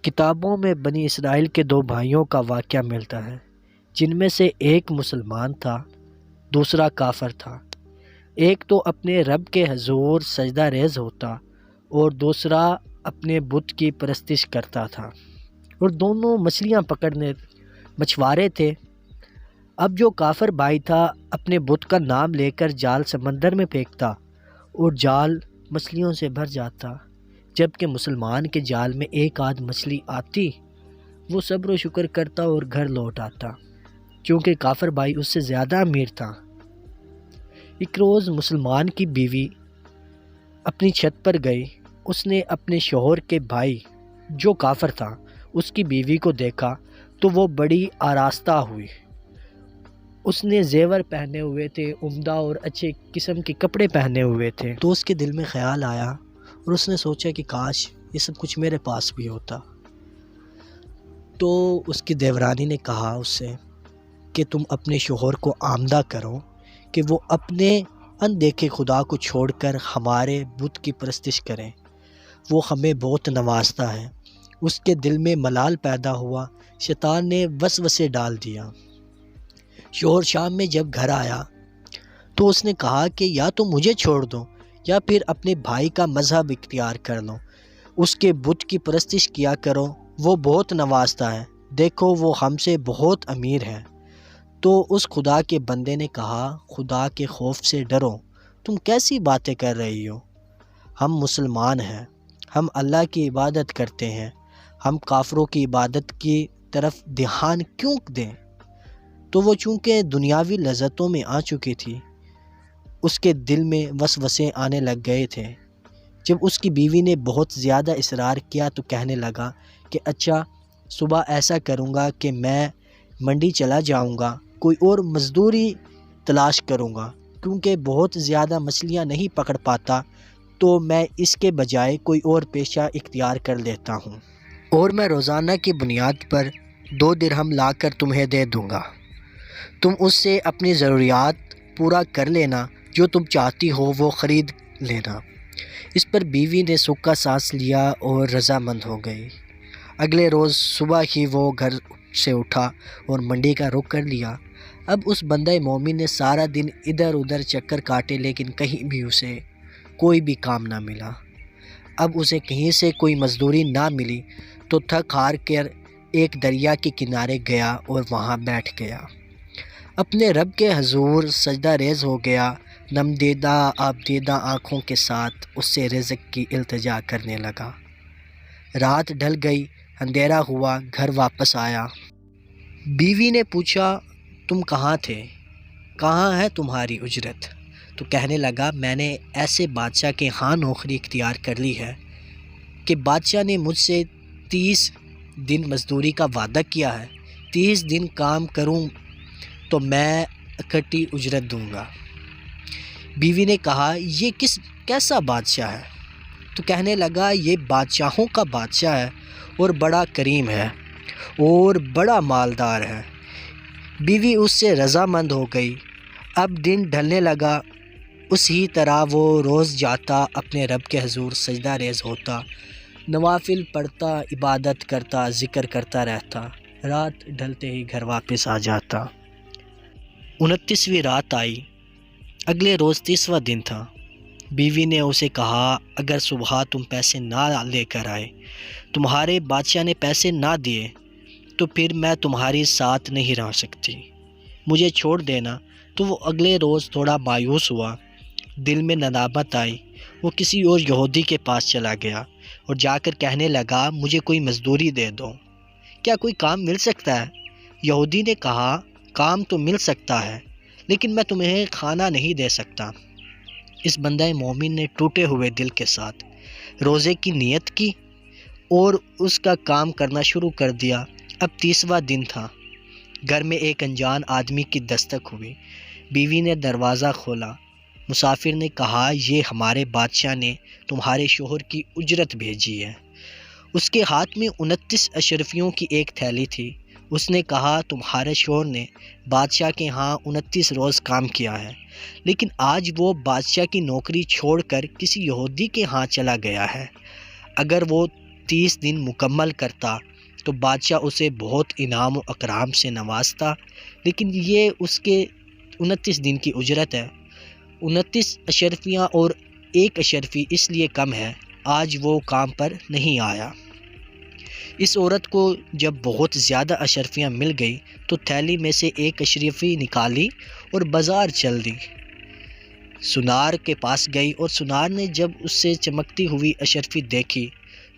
کتابوں میں بنی اسرائیل کے دو بھائیوں کا واقعہ ملتا ہے، جن میں سے ایک مسلمان تھا، دوسرا کافر تھا۔ ایک تو اپنے رب کے حضور سجدہ ریز ہوتا اور دوسرا اپنے بت کی پرستش کرتا تھا، اور دونوں مچھلیاں پکڑنے مچھوارے تھے۔ اب جو کافر بھائی تھا اپنے بت کا نام لے کر جال سمندر میں پھینکتا اور جال مچھلیوں سے بھر جاتا، جبکہ مسلمان کے جال میں ایک آدھ مچھلی آتی، وہ صبر و شکر کرتا اور گھر لوٹ آتا، کیونکہ کافر بھائی اس سے زیادہ امیر تھا۔ ایک روز مسلمان کی بیوی اپنی چھت پر گئی۔ اس نے اپنے شوہر کے بھائی جو کافر تھا اس کی بیوی کو دیکھا تو وہ بڑی آراستہ ہوئی۔ اس نے زیور پہنے ہوئے تھے، عمدہ اور اچھے قسم کے کپڑے پہنے ہوئے تھے، تو اس کے دل میں خیال آیا اور اس نے سوچا کہ کاش یہ سب کچھ میرے پاس بھی ہوتا۔ تو اس کی دیورانی نے کہا اس سے کہ تم اپنے شوہر کو آمدہ کرو کہ وہ اپنے اندیکھے خدا کو چھوڑ کر ہمارے بت کی پرستش کریں، وہ ہمیں بہت نوازتا ہے۔ اس کے دل میں ملال پیدا ہوا، شیطان نے وسوسے ڈال دیا۔ شوہر شام میں جب گھر آیا تو اس نے کہا کہ یا تو مجھے چھوڑ دو یا پھر اپنے بھائی کا مذہب اختیار کر لو، اس کے بت کی پرستش کیا کرو، وہ بہت نوازتا ہے، دیکھو وہ ہم سے بہت امیر ہے۔ تو اس خدا کے بندے نے کہا، خدا کے خوف سے ڈرو، تم کیسی باتیں کر رہی ہو؟ ہم مسلمان ہیں، ہم اللہ کی عبادت کرتے ہیں، ہم کافروں کی عبادت کی طرف دھیان کیوں دیں؟ تو وہ چونکہ دنیاوی لذتوں میں آ چکی تھی، اس کے دل میں وسوسے آنے لگ گئے تھے۔ جب اس کی بیوی نے بہت زیادہ اصرار کیا تو کہنے لگا کہ اچھا، صبح ایسا کروں گا کہ میں منڈی چلا جاؤں گا، کوئی اور مزدوری تلاش کروں گا، کیونکہ بہت زیادہ مچھلیاں نہیں پکڑ پاتا، تو میں اس کے بجائے کوئی اور پیشہ اختیار کر لیتا ہوں، اور میں روزانہ کی بنیاد پر 2 درہم لا کر تمہیں دے دوں گا، تم اس سے اپنی ضروریات پورا کر لینا، جو تم چاہتی ہو وہ خرید لینا۔ اس پر بیوی نے سکھا سانس لیا اور رضامند ہو گئی۔ اگلے روز صبح ہی وہ گھر سے اٹھا اور منڈی کا رخ کر لیا۔ اب اس بندہ مومن نے سارا دن ادھر ادھر چکر کاٹے، لیکن کہیں بھی اسے کوئی بھی کام نہ ملا۔ اب اسے کہیں سے کوئی مزدوری نہ ملی تو تھک ہار کر ایک دریا کے کنارے گیا اور وہاں بیٹھ گیا۔ اپنے رب کے حضور سجدہ ریز ہو گیا، نمدیدہ آبدیدہ آنکھوں کے ساتھ اس سے رزق کی التجا کرنے لگا۔ رات ڈھل گئی، اندھیرا ہوا، گھر واپس آیا۔ بیوی نے پوچھا، تم کہاں تھے؟ کہاں ہے تمہاری اجرت؟ تو کہنے لگا، میں نے ایسے بادشاہ کے ہاں نوکری اختیار کر لی ہے کہ بادشاہ نے مجھ سے 30 دن مزدوری کا وعدہ کیا ہے، 30 دن کام کروں تو میں اکٹھی اجرت دوں گا۔ بیوی نے کہا، یہ کیسا بادشاہ ہے؟ تو کہنے لگا، یہ بادشاہوں کا بادشاہ ہے اور بڑا کریم ہے اور بڑا مالدار ہے۔ بیوی اس سے رضامند ہو گئی۔ اب دن ڈھلنے لگا، اسی طرح وہ روز جاتا، اپنے رب کے حضور سجدہ ریز ہوتا، نوافل پڑھتا، عبادت کرتا، ذکر کرتا رہتا، رات ڈھلتے ہی گھر واپس آ جاتا۔ 29ویں رات آئی، اگلے روز 30واں دن تھا۔ بیوی نے اسے کہا، اگر صبح تم پیسے نہ لے کر آئے، تمہارے بادشاہ نے پیسے نہ دیے، تو پھر میں تمہاری ساتھ نہیں رہ سکتی، مجھے چھوڑ دینا۔ تو وہ اگلے روز تھوڑا مایوس ہوا، دل میں ندامت آئی، وہ کسی اور یہودی کے پاس چلا گیا اور جا کر کہنے لگا، مجھے کوئی مزدوری دے دو، کیا کوئی کام مل سکتا ہے؟ یہودی نے کہا، کام تو مل سکتا ہے، لیکن میں تمہیں کھانا نہیں دے سکتا۔ اس بندہ مومن نے ٹوٹے ہوئے دل کے ساتھ روزے کی نیت کی اور اس کا کام کرنا شروع کر دیا۔ اب 30واں دن تھا، گھر میں ایک انجان آدمی کی دستک ہوئی۔ بیوی نے دروازہ کھولا، مسافر نے کہا، یہ ہمارے بادشاہ نے تمہارے شوہر کی اجرت بھیجی ہے۔ اس کے ہاتھ میں 29 اشرفیوں کی ایک تھیلی تھی۔ اس نے کہا، تمہارے شوہر نے بادشاہ کے ہاں 29 روز کام کیا ہے، لیکن آج وہ بادشاہ کی نوکری چھوڑ کر کسی یہودی کے ہاں چلا گیا ہے۔ اگر وہ 30 دن مکمل کرتا تو بادشاہ اسے بہت انعام و اکرام سے نوازتا، لیکن یہ اس کے 29 دن کی اجرت ہے۔ 29 اشرفیاں اور 1 اشرفی اس لیے کم ہے، آج وہ کام پر نہیں آیا۔ اس عورت کو جب بہت زیادہ اشرفیاں مل گئی تو تھیلی میں سے 1 اشرفی نکالی اور بازار چل دی۔ سنار کے پاس گئی اور سنار نے جب اس سے چمکتی ہوئی اشرفی دیکھی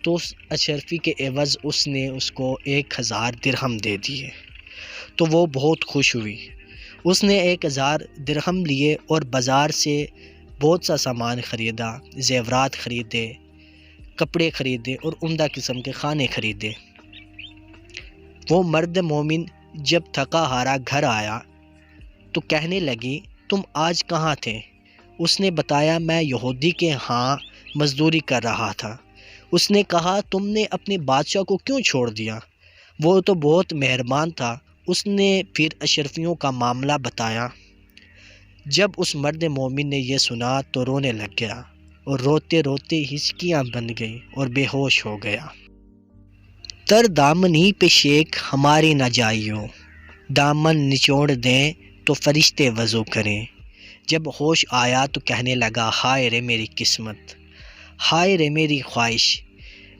تو اس اشرفی کے عوض اس نے اس کو 1000 درہم دے دیے، تو وہ بہت خوش ہوئی۔ اس نے 1000 درہم لیے اور بازار سے بہت سا سامان خریدا، زیورات خریدے، کپڑے خریدے اور عمدہ قسم کے کھانے خریدے۔ وہ مرد مومن جب تھکا ہارا گھر آیا تو کہنے لگی، تم آج کہاں تھے؟ اس نے بتایا، میں یہودی کے ہاں مزدوری کر رہا تھا۔ اس نے کہا، تم نے اپنے بادشاہ کو کیوں چھوڑ دیا؟ وہ تو بہت مہربان تھا۔ اس نے پھر اشرفیوں کا معاملہ بتایا۔ جب اس مرد مومن نے یہ سنا تو رونے لگ گیا اور روتے روتے ہچکیاں بن گئی اور بے ہوش ہو گیا۔ تر دامنی پہ شیک ہماری نہ جائیو، دامن نچوڑ دیں تو فرشتے وضو کریں۔ جب ہوش آیا تو کہنے لگا، ہائے رے میری قسمت، ہائے رے میری خواہش،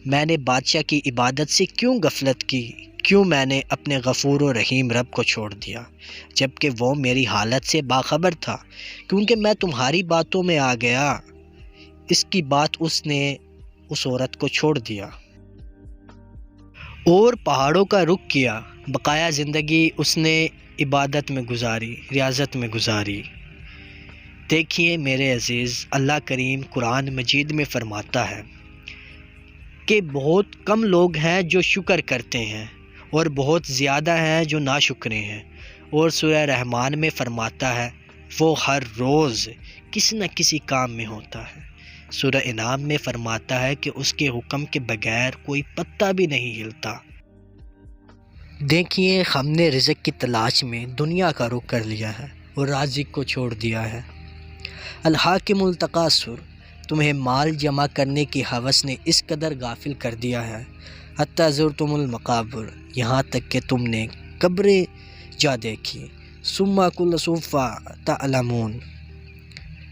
میں نے بادشاہ کی عبادت سے کیوں غفلت کی؟ کیوں میں نے اپنے غفور و رحیم رب کو چھوڑ دیا، جبکہ وہ میری حالت سے باخبر تھا، کیونکہ میں تمہاری باتوں میں آ گیا۔ اس کی بات اس نے اس عورت کو چھوڑ دیا اور پہاڑوں کا رخ کیا۔ بقایا زندگی اس نے عبادت میں گزاری، ریاضت میں گزاری۔ دیکھیے میرے عزیز، اللہ کریم قرآن مجید میں فرماتا ہے کہ بہت کم لوگ ہیں جو شکر کرتے ہیں اور بہت زیادہ ہیں جو ناشکرے ہیں۔ اور سورہ رحمان میں فرماتا ہے، وہ ہر روز کسی نہ کسی کام میں ہوتا ہے۔ سورہ انعام میں فرماتا ہے کہ اس کے حکم کے بغیر کوئی پتا بھی نہیں ہلتا۔ دیکھیے ہم نے رزق کی تلاش میں دنیا کا رخ کر لیا ہے اور رازق کو چھوڑ دیا ہے۔ الحاکم التکاثر، تمہیں مال جمع کرنے کی ہوس نے اس قدر غافل کر دیا ہے، حتی زرتم المقابر، یہاں تک کہ تم نے قبریں جا دیکھی۔ ثم کل سوف تعلمون،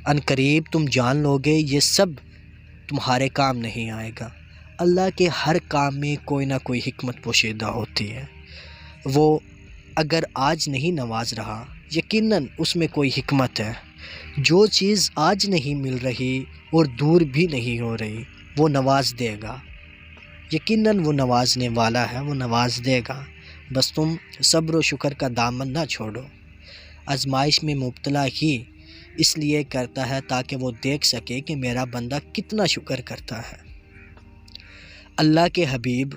ان قریب تم جان لوگے یہ سب تمہارے کام نہیں آئے گا۔ اللہ کے ہر کام میں کوئی نہ کوئی حکمت پوشیدہ ہوتی ہے۔ وہ اگر آج نہیں نواز رہا، یقیناً اس میں کوئی حکمت ہے۔ جو چیز آج نہیں مل رہی اور دور بھی نہیں ہو رہی، وہ نواز دے گا۔ یقیناً وہ نوازنے والا ہے، وہ نواز دے گا۔ بس تم صبر و شکر کا دامن نہ چھوڑو۔ آزمائش میں مبتلا ہی اس لیے کرتا ہے تاکہ وہ دیکھ سکے کہ میرا بندہ کتنا شکر کرتا ہے۔ اللہ کے حبیب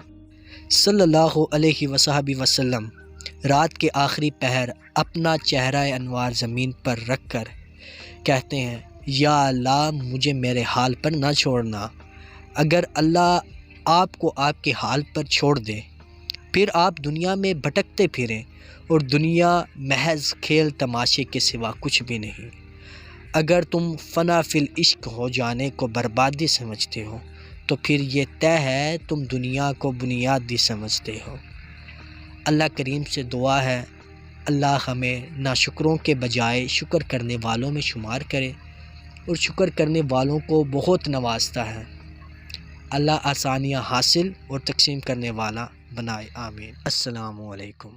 صلی اللہ علیہ وسلم رات کے آخری پہر اپنا چہرہ انوار زمین پر رکھ کر کہتے ہیں، یا اللہ مجھے میرے حال پر نہ چھوڑنا۔ اگر اللہ آپ کو آپ کے حال پر چھوڑ دے، پھر آپ دنیا میں بھٹکتے پھریں اور دنیا محض کھیل تماشے کے سوا کچھ بھی نہیں۔ اگر تم فنا فی العشق ہو جانے کو بربادی سمجھتے ہو تو پھر یہ طے ہے تم دنیا کو بنیادی سمجھتے ہو۔ اللہ کریم سے دعا ہے اللہ ہمیں ناشکروں کے بجائے شکر کرنے والوں میں شمار کرے اور شکر کرنے والوں کو بہت نوازتا ہے۔ اللہ آسانیاں حاصل اور تقسیم کرنے والا بنائے، آمین۔ السلام علیکم۔